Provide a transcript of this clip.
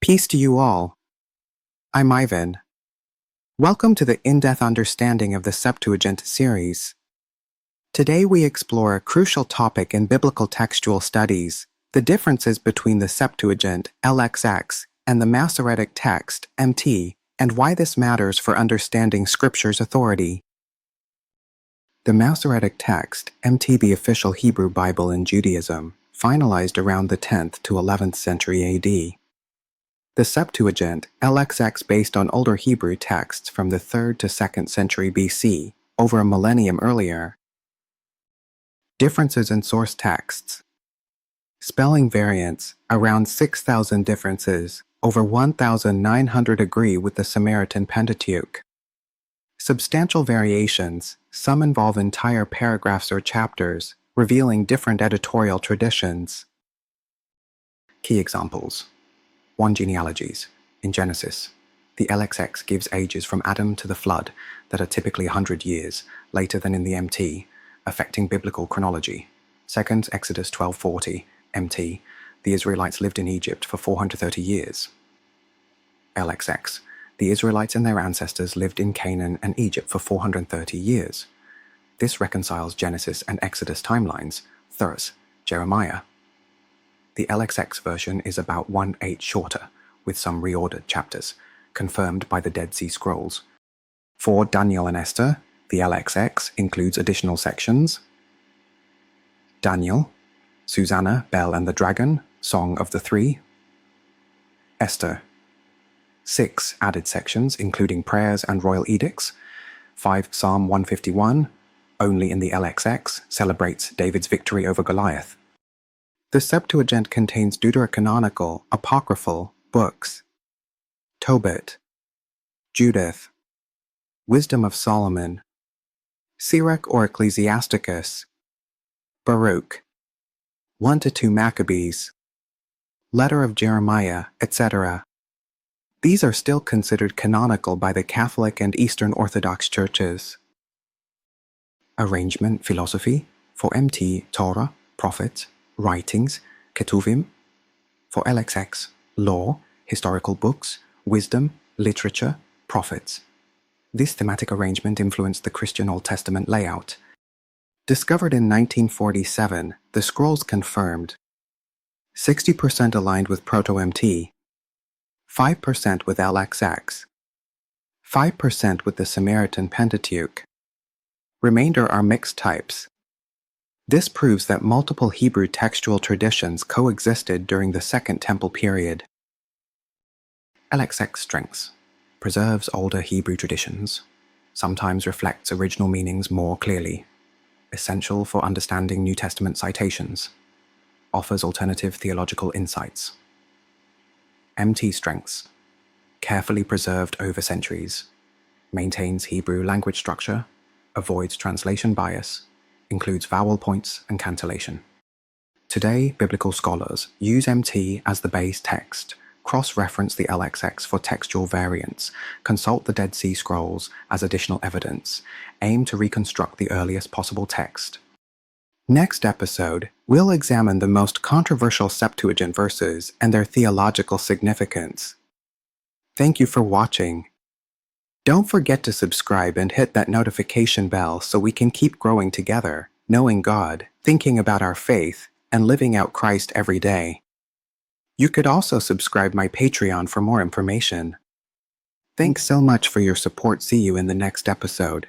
Peace to you all. I'm Ivan. Welcome to the In-Depth Understanding of the Septuagint series. Today we explore a crucial topic in biblical textual studies, the differences between the Septuagint, LXX, and the Masoretic Text, MT, and why this matters for understanding Scripture's authority. The Masoretic Text, MT, the official Hebrew Bible in Judaism, finalized around the 10th to 11th century AD. The Septuagint, LXX, based on older Hebrew texts from the 3rd to 2nd century BC, over a millennium earlier. Differences in source texts. Spelling variants, around 6,000 differences, over 1,900 agree with the Samaritan Pentateuch. Substantial variations, some involve entire paragraphs or chapters, revealing different editorial traditions. Key examples. 1. Genealogies. In Genesis, the LXX gives ages from Adam to the flood that are typically 100 years later than in the MT, affecting biblical chronology. 2. Exodus 12:40, MT, the Israelites lived in Egypt for 430 years. LXX, the Israelites and their ancestors lived in Canaan and Egypt for 430 years. This reconciles Genesis and Exodus timelines. Thus, Jeremiah. The LXX version is about 1/8 shorter, with some reordered chapters, confirmed by the Dead Sea Scrolls. For Daniel and Esther, the LXX includes additional sections. Daniel, Susanna, Bel and the Dragon, Song of the Three. Esther, 6 added sections including prayers and royal edicts. 5 Psalm 151, only in the LXX, celebrates David's victory over Goliath. The Septuagint contains deuterocanonical, apocryphal books. Tobit, Judith, Wisdom of Solomon, Sirach or Ecclesiasticus, Baruch, 1 to 2 Maccabees, Letter of Jeremiah, etc. These are still considered canonical by the Catholic and Eastern Orthodox churches. Arrangement, philosophy. For MT, Torah, prophets, writings, ketuvim. For LXX, law, historical books, wisdom, literature, prophets. This thematic arrangement influenced the Christian Old Testament layout. Discovered in 1947, the scrolls confirmed 60% aligned with Proto-MT, 5% with LXX, 5% with the Samaritan Pentateuch. Remainder are mixed types. This proves that multiple Hebrew textual traditions coexisted during the Second Temple period. LXX strengths. Preserves older Hebrew traditions. Sometimes reflects original meanings more clearly. Essential for understanding New Testament citations. Offers alternative theological insights. MT strengths. Carefully preserved over centuries. Maintains Hebrew language structure. Avoids translation bias. Includes vowel points and cantillation. Today, biblical scholars use MT as the base text, cross-reference the LXX for textual variants, consult the Dead Sea Scrolls as additional evidence, aim to reconstruct the earliest possible text. Next episode, we'll examine the most controversial Septuagint verses and their theological significance. Thank you for watching. Don't forget to subscribe and hit that notification bell so we can keep growing together, knowing God, thinking about our faith, and living out Christ every day. You could also subscribe my Patreon for more information. Thanks so much for your support. See you in the next episode.